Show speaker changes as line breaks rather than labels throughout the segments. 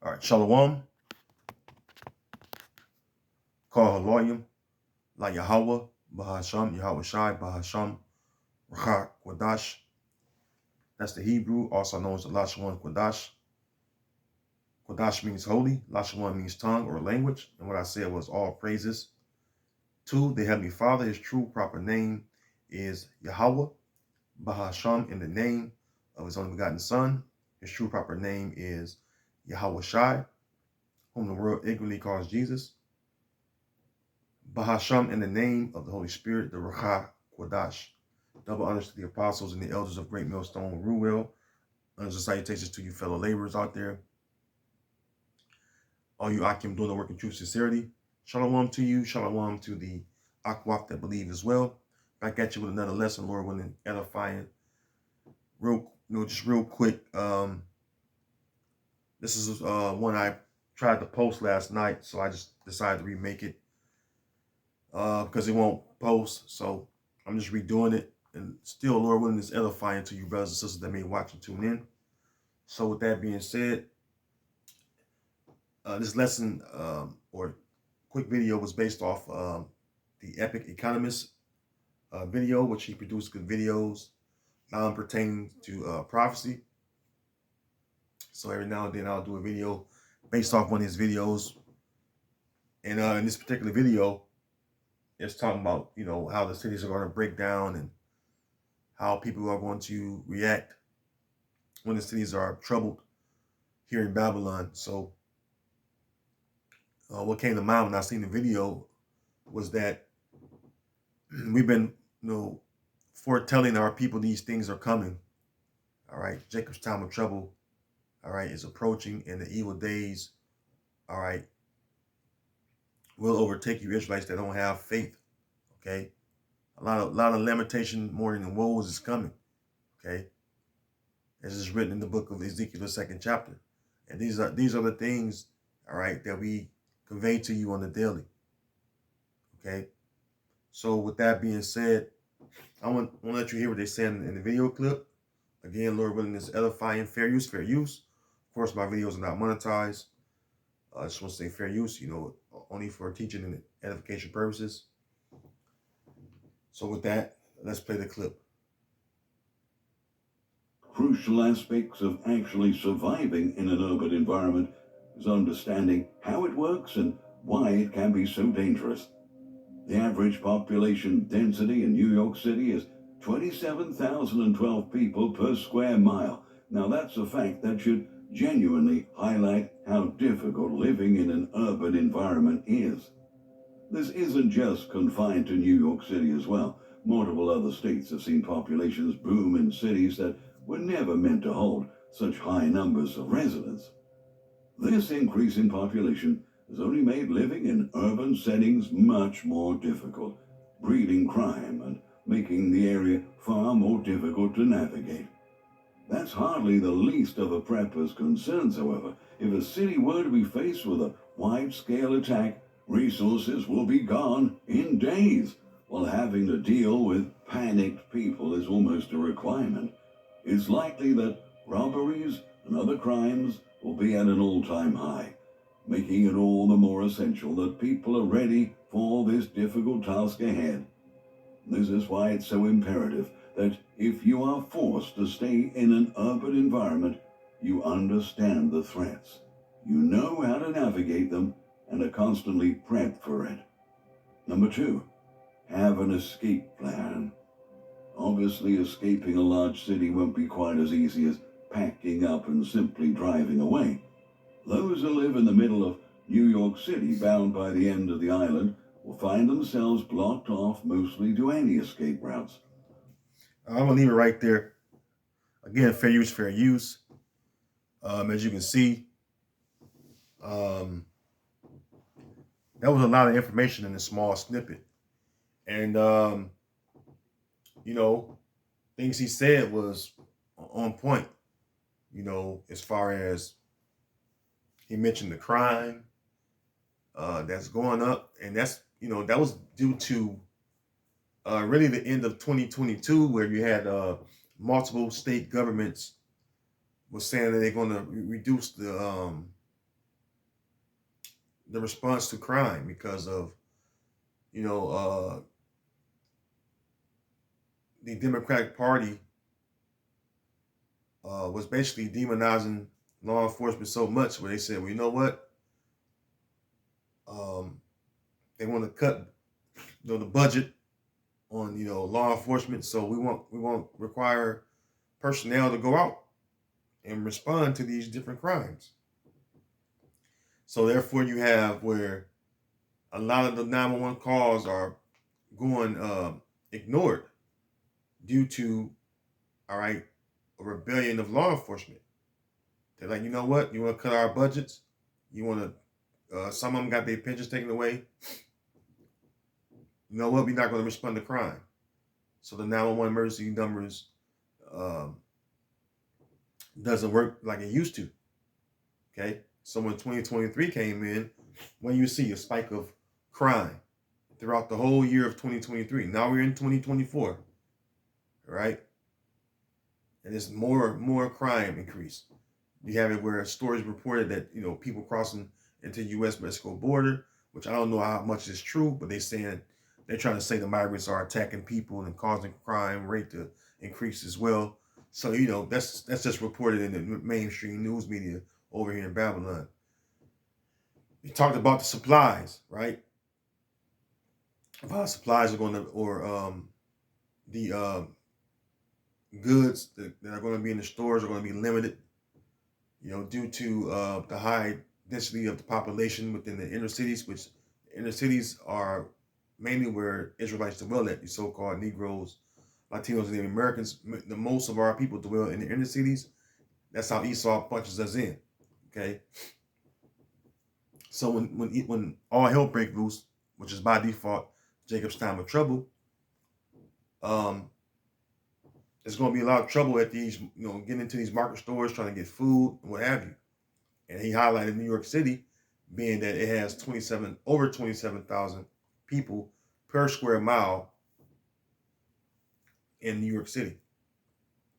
All right, Shalom, Kal Haloyim, La Yahweh, Bahasham, Yahweh Shai, Bahasham, Rachak Kwadash. That's the Hebrew, also known as the Lashawan Kwadash. Kwadash means holy, Lashawan means tongue or language, and what I said was all praises to the Heavenly Father. His true proper name is Yahweh, Bahasham, in the name of his only begotten Son. His true proper name is Yahweh Shai, whom the world ignorantly calls Jesus. Bahasham, in the name of the Holy Spirit, the Ruach Kodash. Double honors to the apostles and the elders of Great Millstone Ruel. Honors and salutations to you fellow laborers out there. All you Akim doing the work in true sincerity. Shalom to you. Shalom to the Akwak that believe as well. Back at you with another lesson, Lord, willing, edifying. Just real quick. This is one I tried to post last night, so I just decided to remake it because it won't post. So I'm just redoing it, and still, Lord willing, is edifying to you brothers and sisters that may watch and tune in. So with that being said, this lesson or quick video was based off the Epic Economist video, which he produced good videos pertaining to prophecy. So every now and then I'll do a video based off one of his videos. And in this particular video, it's talking about, how the cities are going to break down and how people are going to react when the cities are troubled here in Babylon. So what came to mind when I seen the video was that we've been, foretelling our people these things are coming. All right, Jacob's time of trouble, all right, is approaching, and the evil days, all right, will overtake you Israelites that don't have faith. Okay, a lot of lamentation, mourning, and woes is coming. Okay, as is written in the book of Ezekiel, the 2nd chapter, and these are the things, all right, that we convey to you on the daily. Okay, so with that being said, I want to let you hear what they said in the video clip. Again, Lord willing, is edifying, fair use, fair use. Of course, my videos are not monetized. I just want to say fair use, only for teaching and edification purposes. So with that, let's play the clip.
Crucial aspects of actually surviving in an urban environment is understanding how it works and why it can be so dangerous. The average population density in New York City is 27,012 people per square mile. Now that's a fact that should genuinely highlight how difficult living in an urban environment is. This isn't just confined to New York City as well. Multiple other states have seen populations boom in cities that were never meant to hold such high numbers of residents. This increase in population has only made living in urban settings much more difficult, breeding crime and making the area far more difficult to navigate. That's hardly the least of a prepper's concerns, however. If a city were to be faced with a wide-scale attack, resources will be gone in days, while having to deal with panicked people is almost a requirement. It's likely that robberies and other crimes will be at an all-time high, making it all the more essential that people are ready for this difficult task ahead. This is why it's so imperative that if you are forced to stay in an urban environment, you understand the threats. You know how to navigate them and are constantly prepped for it. Number 2, have an escape plan. Obviously, escaping a large city won't be quite as easy as packing up and simply driving away. Those who live in the middle of New York City, bound by the end of the island, will find themselves blocked off mostly to any escape routes.
I'm going to leave it right there. Again, fair use, fair use. As you can see, that was a lot of information in a small snippet. And, things he said was on point, as far as he mentioned the crime that's going up. And that's, that was due to really the end of 2022, where you had multiple state governments was saying that they're going to reduce the the response to crime because of, you know, the Democratic Party was basically demonizing law enforcement so much where they said, well, you know what? Um, they want to cut, the budget on, law enforcement, so we won't require personnel to go out and respond to these different crimes. So therefore, you have where a lot of the 911 calls are going ignored due to, all right, a rebellion of law enforcement. They're like, you know what? You want to cut our budgets? You want to? Some of them got their pensions taken away. You know what? We're not going to respond to crime. So the 911 emergency numbers um, doesn't work like it used to. Okay. So when 2023 came in, when you see a spike of crime throughout the whole year of 2023, now we're in 2024, right? And there's more crime increase. You have it where stories reported that people crossing into the U.S. Mexico border, which I don't know how much is true, but they're trying to say the migrants are attacking people and causing crime rate to increase as well. So that's just reported in the mainstream news media over here in Babylon. You talked about the supplies, right? About supplies are going to, or the goods that are going to be in the stores are going to be limited, due to the high density of the population within the inner cities, which inner cities are mainly where Israelites dwell at, the so-called Negroes, Latinos, and Native Americans. The most of our people dwell in the inner cities. That's how Esau punches us in. Okay. So when all hell breaks loose, which is by default Jacob's time of trouble, there's going to be a lot of trouble at these, getting into these market stores, trying to get food and what have you. And he highlighted New York City, being that it has over 27,000 people per square mile in New York City.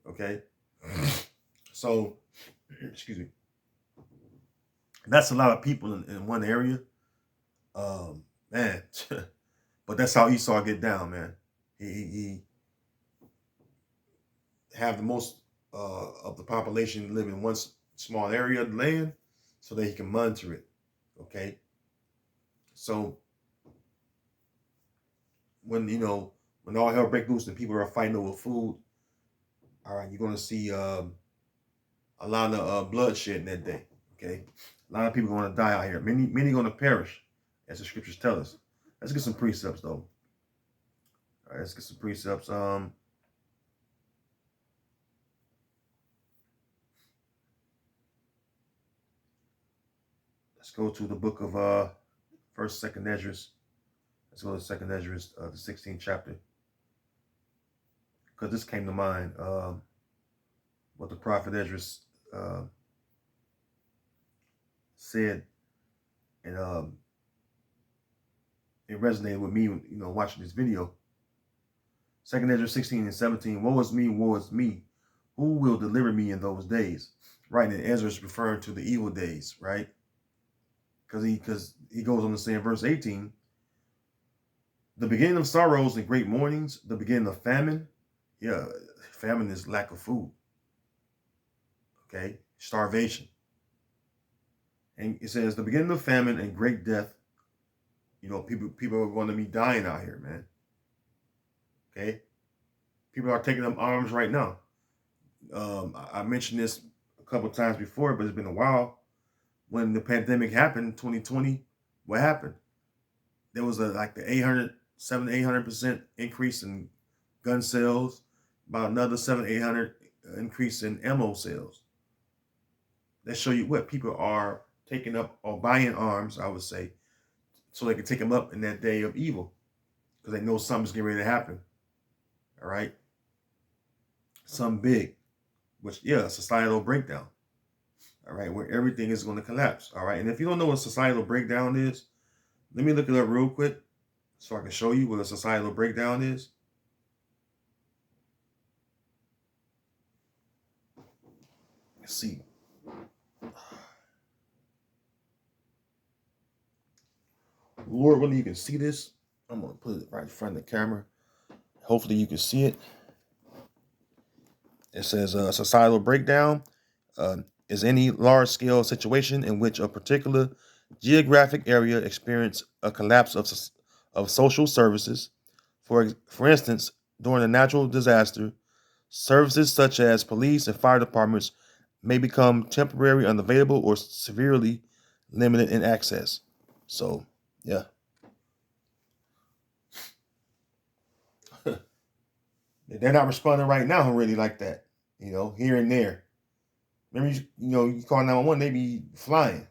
Okay, so excuse me, that's a lot of people in one area, man. But that's how Esau get down, man. He have the most of the population live in one small area of land, so that he can monitor it. Okay, so when all hell breaks loose and people are fighting over food, all right, you're going to see a lot of bloodshed in that day. Okay, a lot of people are going to die out here. Many going to perish, as the scriptures tell us. Let's get some precepts though. All right, let's get some precepts. Let's go to the book of First, Second Esdras. Let's go to Second Esdras, the 16th chapter, because this came to mind. What the prophet Esdras said, and it resonated with me, watching this video. Second Esdras 16 and 17. Woe is me, woe is me. Who will deliver me in those days? Right, and Ezra is referring to the evil days, right? Because he goes on to say in verse 18, the beginning of sorrows and great mournings, the beginning of famine. Yeah, famine is lack of food. Okay, starvation. And it says the beginning of famine and great death. People are going to be dying out here, man. Okay, people are taking up arms right now. I mentioned this a couple of times before, but it's been a while. When the pandemic happened, 2020, what happened? There was the 800% increase in gun sales, about another 800 increase in ammo sales. That show you what people are taking up or buying arms, I would say, so they can take them up in that day of evil, because they know something's getting ready to happen. All right, something big, which societal breakdown. All right, where everything is going to collapse. All right, and if you don't know what societal breakdown is, let me look it up real quick so I can show you what a societal breakdown is. Let's see. Lord willing, you can see this. I'm going to put it right in front of the camera. Hopefully you can see it. It says societal breakdown is any large-scale situation in which a particular geographic area experiences a collapse of social services. For instance, during a natural disaster, services such as police and fire departments may become temporarily unavailable or severely limited in access. So, yeah. They're not responding right now really like that, here and there. Remember, you call 911, they be flying.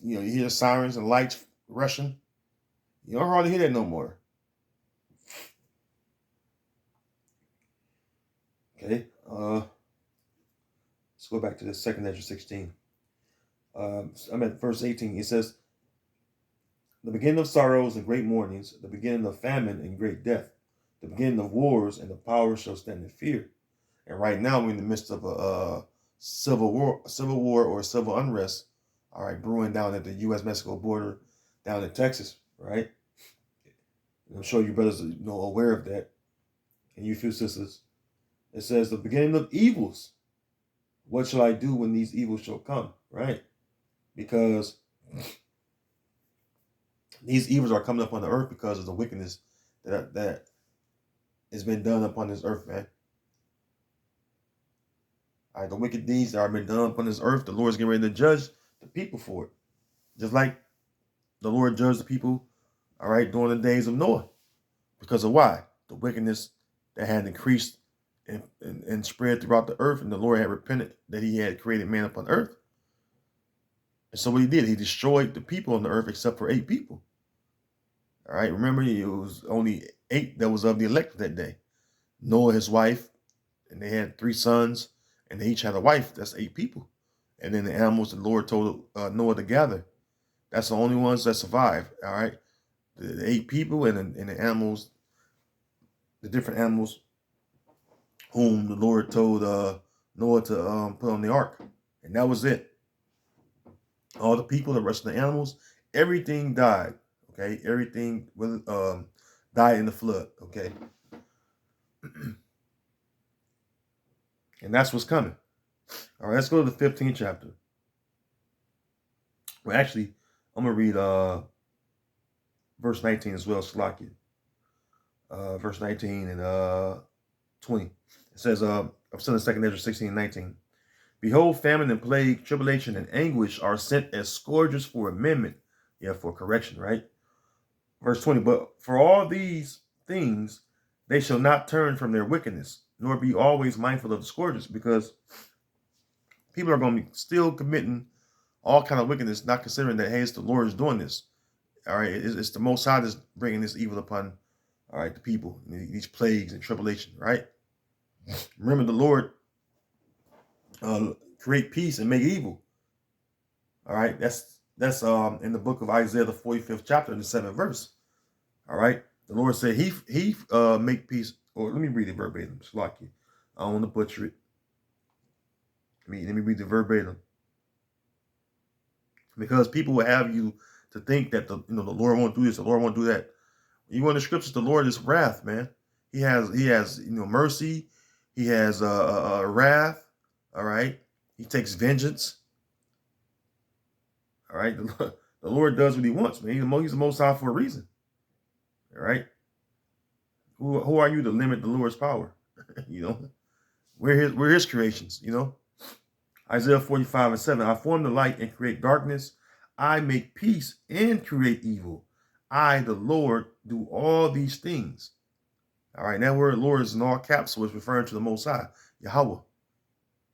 You hear sirens and lights rushing. You don't hardly hear that no more. Okay. Let's go back to the 2nd Ezra 16. I'm at verse 18. It says, the beginning of sorrows and great mournings, the beginning of famine and great death, the beginning of wars, and the power shall stand in fear. And right now we're in the midst of a civil war or civil unrest, all right, brewing down at the U.S.-Mexico border down in Texas, right? I'm sure you brothers are aware of that, and you few sisters. It says the beginning of evils. What shall I do when these evils shall come, right? Because these evils are coming upon the earth because of the wickedness that has been done upon this earth, man. All right, the wicked deeds that have been done upon this earth, the Lord's getting ready to judge the people for it. Just like the Lord judged the people, all right, during the days of Noah. Because of why? The wickedness that had increased and spread throughout the earth, and the Lord had repented that he had created man upon earth. And so what he did, he destroyed the people on the earth except for 8 people. All right, remember, it was only 8 that was of the elect that day. Noah, his wife, and they had 3 sons, and they each had a wife. That's 8 people. And then the animals the Lord told Noah to gather. That's the only ones that survived. All right, the 8 people and the animals, the different animals whom the Lord told Noah to put on the ark. And that was it. All the people, the rest of the animals, everything died. Okay, everything died in the flood. Okay, and that's what's coming. All right, let's go to the 15th chapter. Well, actually, I'm gonna read verse 19 as well, Salakia. Verse 19 and 20. It says, I'm still in 2nd Ezra 16 and 19. Behold, famine and plague, tribulation and anguish are sent as scourges for amendment. Yeah, for correction, right? Verse 20, but for all these things, they shall not turn from their wickedness, nor be always mindful of the scourges, because people are going to be still committing all kind of wickedness, not considering that, hey, it's the Lord is doing this. All right, it's the Most High that's bringing this evil upon, all right, the people, these plagues and tribulation, right? Remember, the Lord create peace and make evil. All right, that's in the book of Isaiah, the 45th chapter, in the 7th verse. All right, the Lord said he make peace. Or let me read it verbatim. Slaki. I don't want to butcher it. Let me read the verbatim, because people will have you to think that the Lord won't do this, the Lord won't do that. You want the scriptures, the Lord is wrath, man. He has mercy. He has wrath. All right, he takes vengeance. All right, the Lord does what he wants, man. He's the Most High for a reason. All right, who are you to limit the Lord's power? We're his creations. Isaiah 45 and 7. I form the light and create darkness. I make peace and create evil. I, the Lord, do all these things. All right, that word Lord is in all caps, so it's referring to the Most High, Yahweh.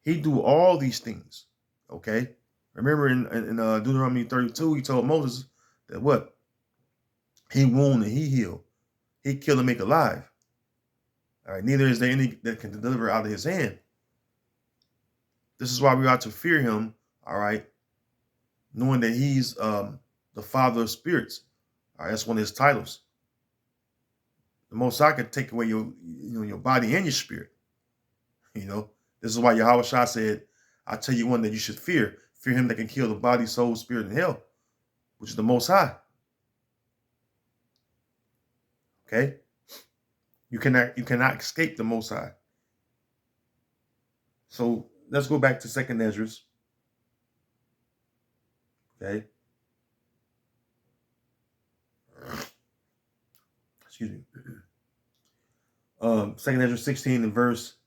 He do all these things. Okay. Remember in Deuteronomy 32, he told Moses that what? He wound and he healed. He kill and make alive. All right. Neither is there any that can deliver out of his hand. This is why we ought to fear him. All right. Knowing that he's the Father of spirits. All right. That's one of his titles. The Most High can take away your body and your spirit. This is why Yahweh Shah said, I tell you one that you should fear. Fear him that can kill the body, soul, spirit, and hell, which is the Most High. Okay? You cannot escape the Most High. So let's go back to 2nd Esdras. Okay? Excuse me. 2nd Esdras 16 and verse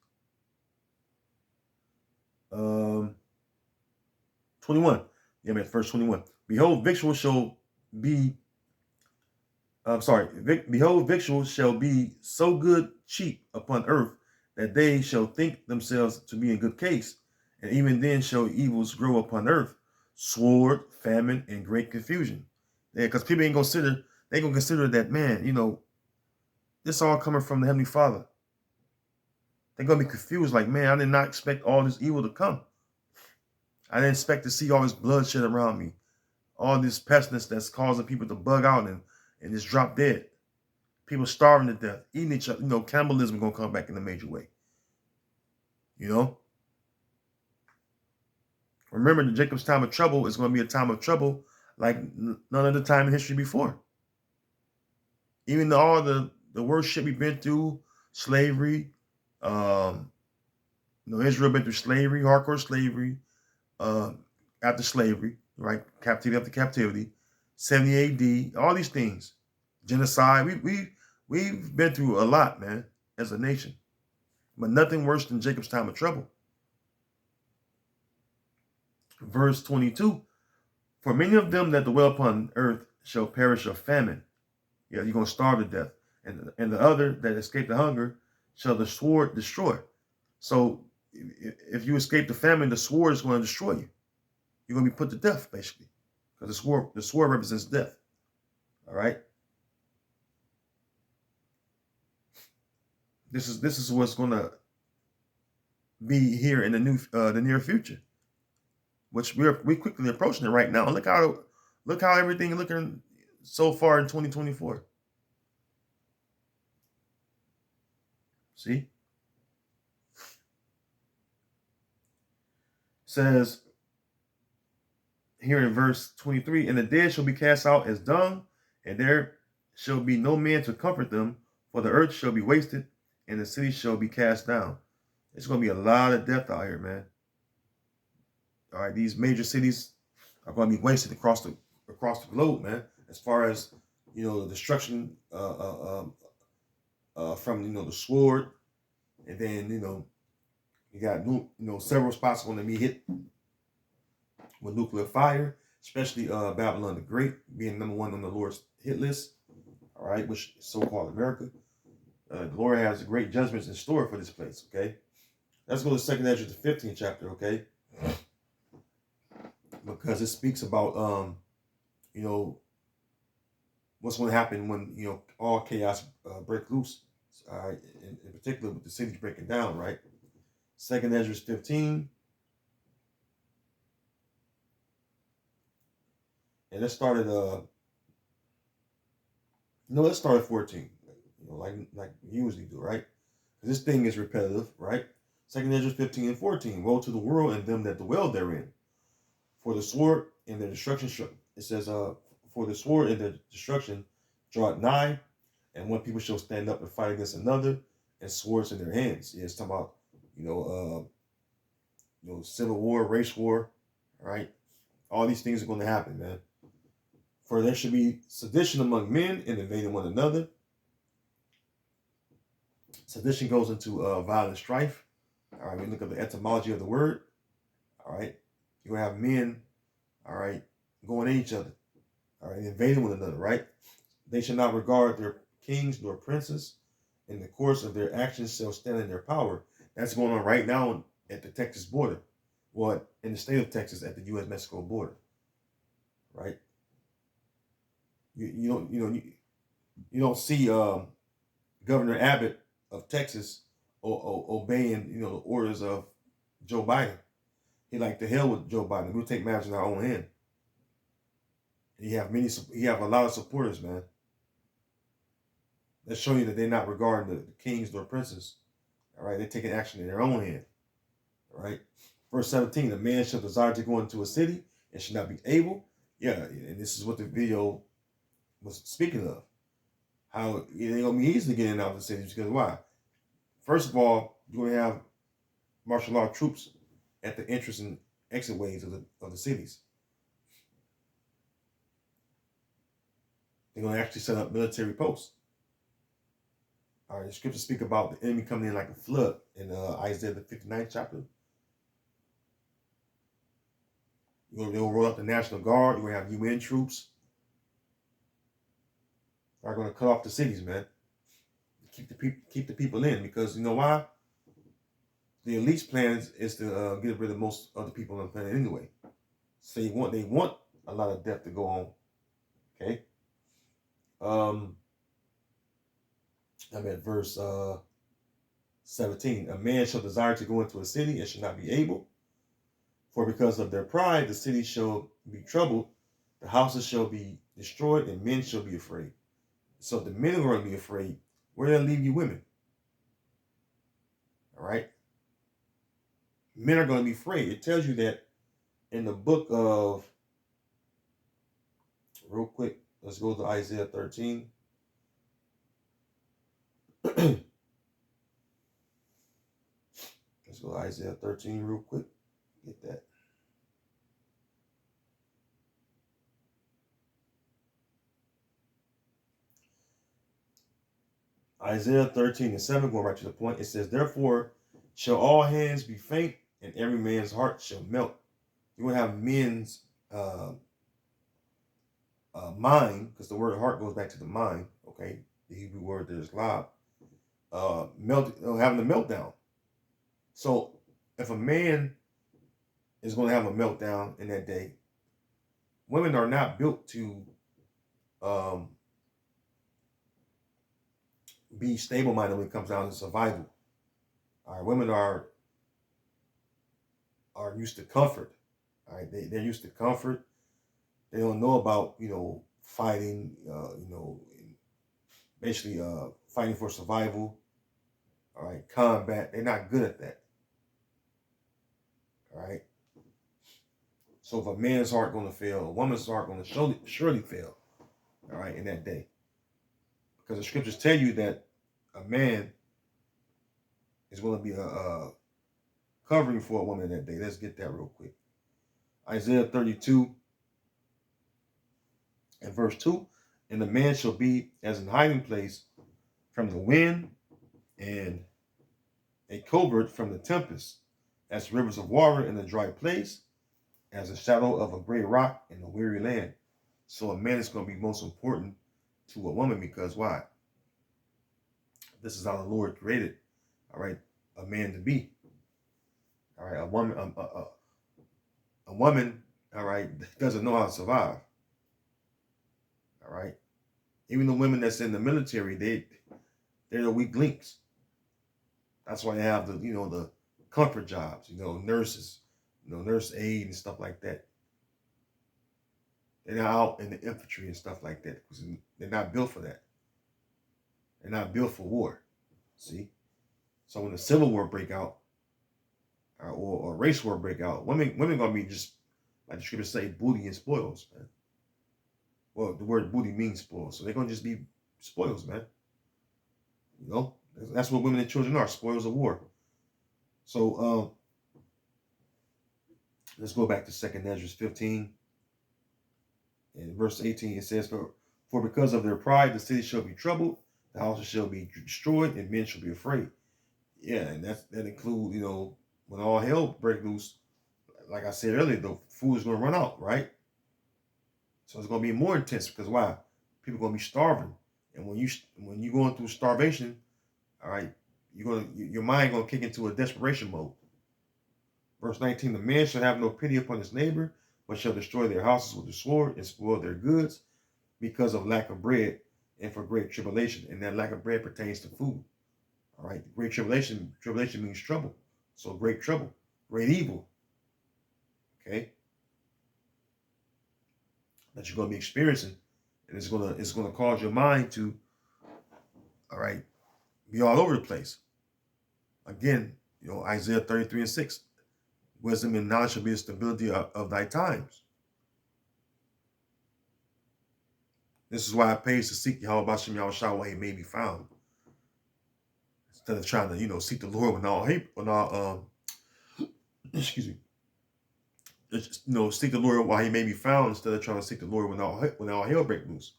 21. Yeah, man, verse 21. Behold, victuals shall be behold, victuals shall be so good cheap upon earth that they shall think themselves to be in good case, and even then shall evils grow upon earth, sword, famine, and great confusion. Yeah, because people ain't gonna consider that, man, this all coming from the Heavenly Father. They're gonna be confused, like, man, I did not expect all this evil to come. I didn't expect to see all this bloodshed around me, all this pestilence that's causing people to bug out and just drop dead. People starving to death, eating each other. Cannibalism gonna come back in a major way. Remember, the Jacob's time of trouble is gonna be a time of trouble like none other time in history before. Even all the worst shit we've been through, slavery, Israel been through slavery, hardcore slavery, after slavery, right? Captivity after captivity, 70 AD, all these things, genocide. We've been through a lot, man, as a nation, but nothing worse than Jacob's time of trouble. Verse 22, for many of them that dwell upon earth shall perish of famine. Yeah, you're going to starve to death. And the other that escape the hunger shall the sword destroy. So if you escape the famine, the sword is going to destroy you. You're going to be put to death, basically, because the sword represents death. All right. This is what's going to be here in the near future, which we're quickly approaching it right now. Look how everything looking so far in 2024. See, says here in verse 23, and the dead shall be cast out as dung, and there shall be no man to comfort them, for the earth shall be wasted, and the city shall be cast down. It's going to be a lot of death out here, man. All right, these major cities are going to be wasted across the globe, man. As far as the destruction from the sword, and then you got several spots going to be hit with nuclear fire, especially Babylon the Great being number one on the Lord's hit list. All right, which is so-called America. The Lord has great judgments in store for this place. Okay, let's go to 2nd Esdras, the 15th chapter. Okay, because it speaks about what's going to happen when all chaos break loose. All right, in particular with the cities breaking down. Right, 2nd Esdras 15. And let's start at let's start at 14. Like we usually do, right? Because this thing is repetitive, right? 2nd Esdras 15 and 14. Woe to the world and them that dwell therein. For the sword and their destruction, it says, for the sword and their destruction draw it nigh, and one people shall stand up and fight against another, and swords in their hands. Yeah, it's talking about civil war, race war, right? All these things are going to happen, man. For there should be sedition among men and invading one another. Sedition goes into violent strife. All right, we look at the etymology of the word. All right, you're going to have men, all right, going at each other. All right, invading one another, right? They shall not regard their kings nor princes. In the course of their actions shall stand in their power. That's going on right now at the Texas border. Well, in the state of Texas at the U.S.-Mexico border, right? You don't see Governor Abbott of Texas obeying the orders of Joe Biden. He like to hell with Joe Biden. We'll take matters in our own hand. He have a lot of supporters, man. That show you that they're not regarding the kings nor princes. All right, they're taking action in their own hand. All right. Verse 17: a man shall desire to go into a city and should not be able. Yeah, and this is what the video was speaking of. how it ain't gonna be easy to get in and out of the cities because why? First of all, you're gonna have martial law troops at the entrance and exit ways of the cities. They're gonna actually set up military posts. All right, the scriptures speak about the enemy coming in like a flood in Isaiah the 59th chapter. They'll roll out the National Guard. You're gonna have UN troops. They're gonna cut off the cities, man. Keep the people in because you know why? The elite's plans is to get rid of most of the people on the planet anyway. So they want a lot of death to go on. Okay. I'm at verse 17. A man shall desire to go into a city and shall not be able, for because of their pride the city shall be troubled, the houses shall be destroyed, and men shall be afraid. So if the men are going to be afraid, where do they leave you women? All right. Men are going to be afraid. It tells you that in the book of, real quick, let's go to Isaiah 13. Let's go to Isaiah 13 real quick. Get that. Isaiah 13:7, going right to the point. It says, therefore shall all hands be faint, and every man's heart shall melt. You will have men's mind, because the word heart goes back to the mind, okay? The Hebrew word there is lab. Having a meltdown. So if a man is going to have a meltdown in that day, women are not built to be stable-minded when it comes down to survival. All right, women are used to comfort. All right, they're used to comfort. They don't know about fighting. Basically fighting for survival. All right, combat. They're not good at that. All right. So if a man's heart going to fail, a woman's heart going to surely fail. All right, in that day, because the scriptures tell you that a man is going to be a covering for a woman in that day. Let's get that real quick. Isaiah 32 and verse 2. And the man shall be as an hiding place from the wind, and a covert from the tempest, as rivers of water in a dry place, as a shadow of a great rock in a weary land. So a man is going to be most important to a woman because why? This is how the Lord created, all right, a man to be. All right, a woman, all right, doesn't know how to survive. All right, even the women that's in the military, they're the weak links. That's why they have the comfort jobs, nurses, nurse aid and stuff like that. They're not out in the infantry and stuff like that because they're not built for that. They're not built for war. See, so when the Civil War break out, or race war break out, women gonna be just like the scriptures say, booty and spoils, man. Well, the word booty means spoils, so they're gonna just be spoils, man. That's what women and children are, spoils of war. So let's go back to 2nd Ezra 15 and verse 18. It says, for because of their pride the city shall be troubled, the houses shall be destroyed, and men shall be afraid. Yeah, and that includes, when all hell break loose, like I said earlier, the food is going to run out, right? So it's going to be more intense because why? People are going to be starving, and when you're going through starvation, all right, your mind going to kick into a desperation mode. Verse 19: the man shall have no pity upon his neighbor, but shall destroy their houses with the sword and spoil their goods, because of lack of bread and for great tribulation. And that lack of bread pertains to food. All right, great tribulation means trouble. So great trouble, great evil. Okay, that you're going to be experiencing, and it's going to cause your mind to, all right, be all over the place. Again, Isaiah 33:6, wisdom and knowledge shall be the stability of thy times. This is why it pays to seek Yahweh Bashim Yahushua while he may be found. Instead of trying to, seek the Lord when all excuse me. Seek the Lord while he may be found instead of trying to seek the Lord when all hell break loose.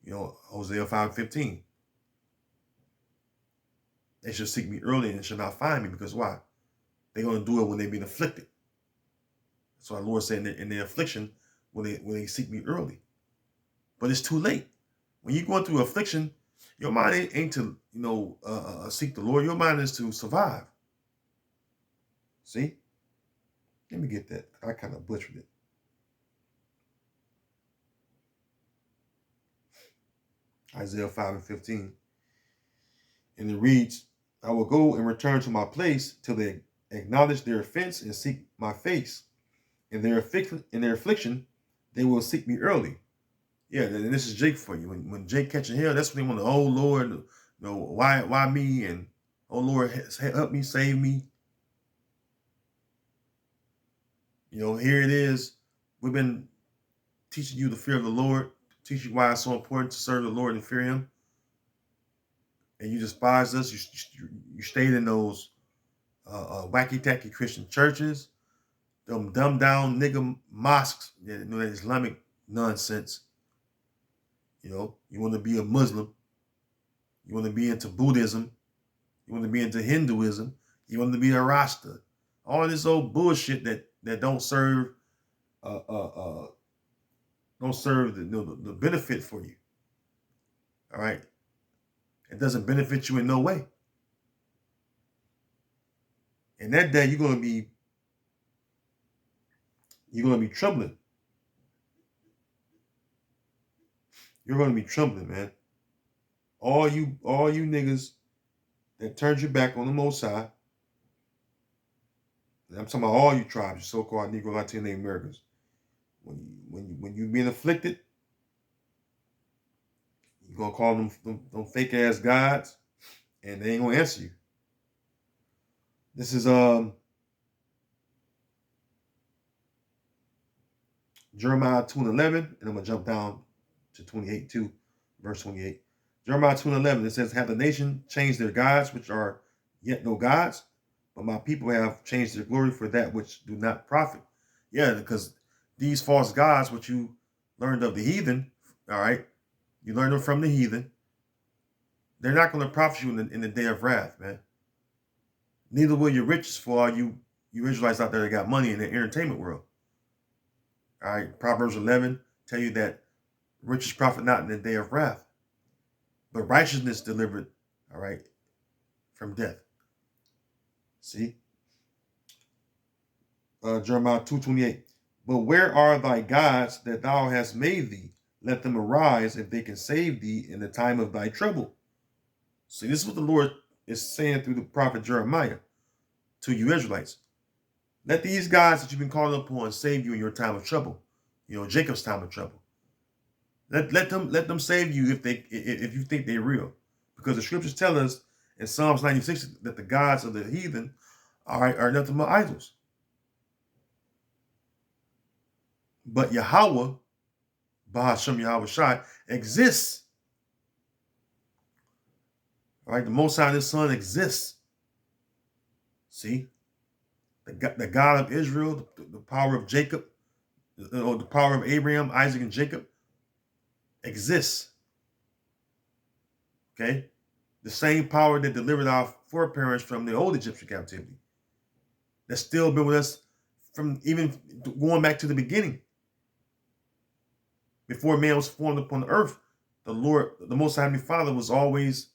Hosea 5:15. They should seek me early and should not find me, because why? They're going to do it when they've been afflicted. So our Lord said in their affliction, when they seek me early. But it's too late. When you're going through affliction, your mind ain't to seek the Lord. Your mind is to survive. See? Let me get that. I kind of butchered it. Isaiah 5:15. And it reads, I will go and return to my place till they acknowledge their offense and seek my face. In their affliction, they will seek me early. Yeah, and this is Jake for you. When Jake catching hell, that's when they want to, oh Lord, why me? And oh Lord, help me, save me. Here it is. We've been teaching you the fear of the Lord, teaching why it's so important to serve the Lord and fear him. And you despised us. You stayed in those wacky-tacky Christian churches, them dumbed down nigga mosques, that Islamic nonsense. You want to be a Muslim. You want to be into Buddhism. You want to be into Hinduism. You want to be a Rasta. All this old bullshit that don't serve the benefit for you. All right. It doesn't benefit you in no way. And that day you're gonna be trembling. You're gonna be trembling, man. All you niggas that turned your back on the Most High. And I'm talking about all you tribes, you so-called Negro, Latino, Native Americans. When you being afflicted, you're gonna call them fake ass gods, and they ain't gonna answer you. This is Jeremiah 2:11, and I'm gonna jump down to 28 too, verse 28. Jeremiah 2:11, it says, have the nation changed their gods, which are yet no gods, but my people have changed their glory for that which do not profit. Yeah, because these false gods, which you learned of the heathen, all right, you learned them from the heathen, they're not going to profit you in the day of wrath, man. Neither will your riches for all you Israelites out there that got money in the entertainment world. All right, Proverbs 11 tell you that riches profit not in the day of wrath, but righteousness delivered, all right, from death. See? Jeremiah 2:28. But where are thy gods that thou hast made thee? Let them arise if they can save thee in the time of thy trouble. See, this is what the Lord is saying through the prophet Jeremiah to you Israelites. Let these gods that you've been calling upon save you in your time of trouble. Jacob's time of trouble. Let them save you if you think they're real. Because the scriptures tell us in Psalms 96 that the gods of the heathen are nothing but idols. But Yahweh, Bahashem Yahweh Shai, exists. All right, the Most High, His Son, exists. See? The God of Israel, the power of Jacob, or the power of Abraham, Isaac, and Jacob exists. Okay? The same power that delivered our foreparents from the old Egyptian captivity. That's still been with us from even going back to the beginning. Before man was formed upon the earth, the Lord, the Most High Heavenly Father, was always,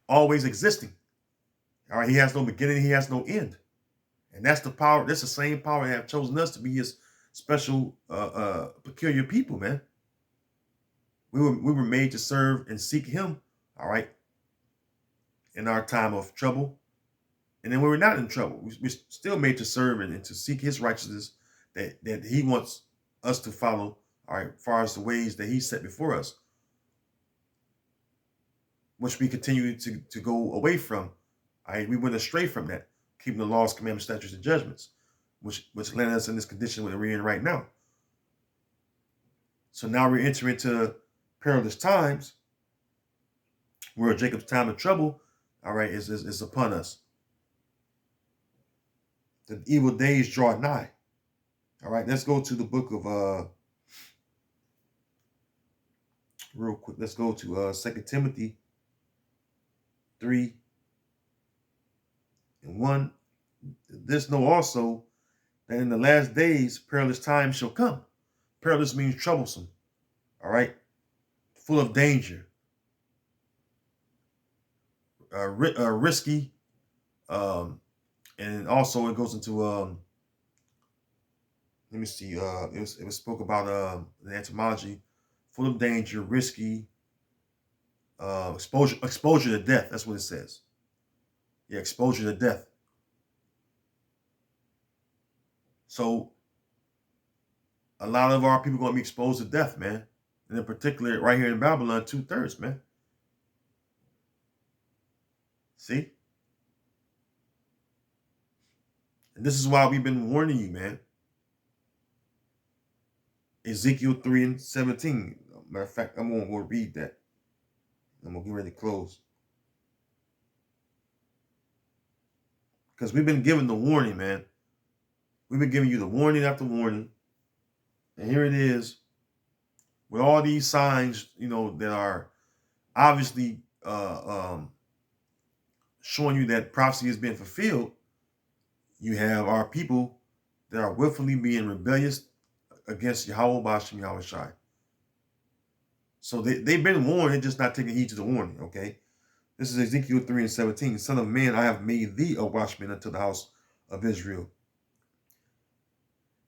always existing. All right, he has no beginning, he has no end. And that's the power, that's the same power that have chosen us to be his special, peculiar people, man. We were made to serve and seek him, all right, in our time of trouble. And then when we're not in trouble, we're still made to serve and to seek his righteousness that he wants us to follow, all right, as far as the ways that he set before us, which we continue to go away from. All right, we went astray from that, keeping the laws, commandments, statutes, and judgments. which landed us in this condition that we're in right now. So now we're entering into perilous times where Jacob's time of trouble, all right, is upon us. The evil days draw nigh. All right, let's go to the book of real quick. Let's go to 2 Timothy 3 and 1. This know also that in the last days perilous times shall come. Perilous means troublesome. All right, full of danger, risky, and also it goes into let me see. It was spoke about the etymology, full of danger, risky, exposure to death. That's what it says. Yeah, exposure to death. So a lot of our people are going to be exposed to death, man. And in particular, right here in Babylon, 2/3, man. See? And this is why we've been warning you, man. Ezekiel 3 and 17. Matter of fact, I'm going to go read that. I'm going to get ready to close. Because we've been given the warning, man. We've been giving you the warning after warning. And here it is. With all these signs, that are obviously showing you that prophecy is being fulfilled, you have our people that are willfully being rebellious against Yahweh Bashem Yahweh Shai. So they've been warned, they're just not taking heed to the warning, okay? This is Ezekiel 3 and 17. Son of man, I have made thee a watchman unto the house of Israel.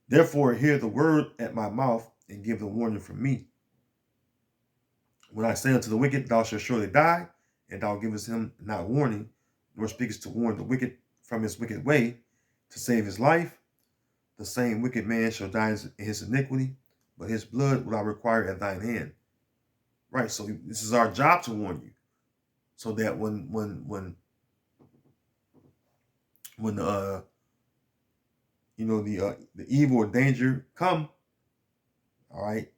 Therefore, hear the word at my mouth and give the warning from me. When I say unto the wicked, thou shalt surely die, and thou givest him not warning, nor speakest to warn the wicked from his wicked way, to save his life, the same wicked man shall die in his iniquity, but his blood will I require at thine hand. Right, so this is our job to warn you, so that when the evil or danger come, all right,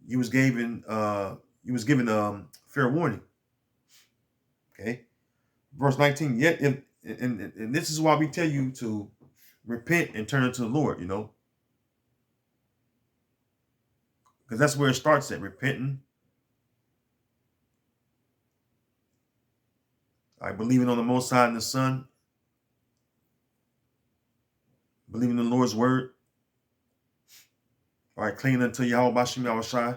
you was given fair warning. Okay, verse 19. Yet if and this is why we tell you to repent and turn to the Lord, because that's where it starts at, repenting. I believing on the Most High and the Son, believing in the Lord's word. All right, clinging unto Yahweh Bashem Yahweh Shai.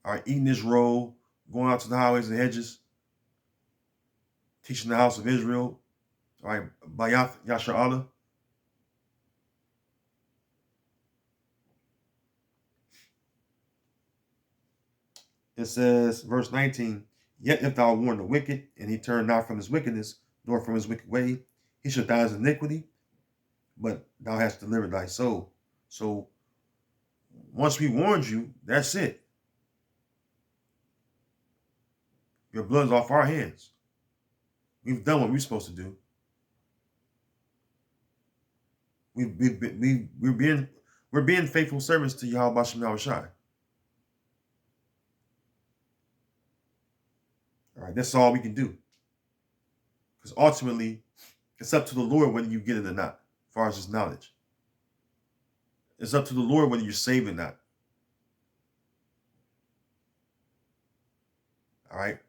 All right, eating this roll, going out to the highways and hedges, teaching the house of Israel. All right, Bayath Yasha Allah. It says, verse 19, yet if thou warn the wicked, and he turn not from his wickedness, nor from his wicked way, he shall die in iniquity, but thou hast delivered thy soul. So once we warned you, that's it. Your blood's off our hands. We've done what we're supposed to do. We're being faithful servants to Yahweh Bashem Yahweh Shai. All right, that's all we can do. Because ultimately, it's up to the Lord whether you get it or not, as far as his knowledge. It's up to the Lord whether you're saved or not. All right?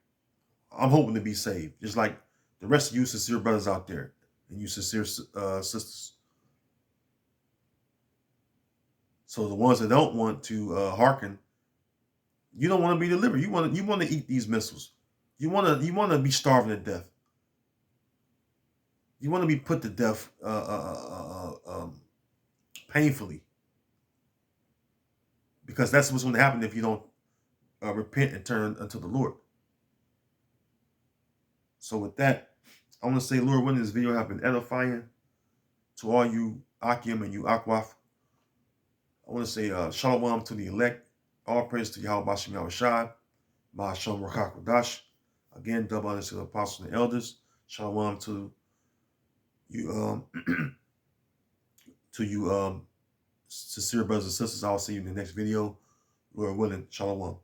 I'm hoping to be saved, just like the rest of you sincere brothers out there and you sincere sisters. So the ones that don't want to hearken, you don't want to be delivered. You want to eat these missiles. You want to be starving to death. You want to be put to death painfully, because that's what's going to happen if you don't repent and turn unto the Lord. So with that, I want to say, Lord, when this video have been edifying to all you Akim and you Akwaf, I want to say shalom to the elect, all praise to Yahweh Bashem Yahweh Shai, Ma'ashem Rakak Wadash. Again, double honor to the apostles and the elders. Shalom to you To you, sincere brothers and sisters, I'll see you in the next video. Lord willing, shalom.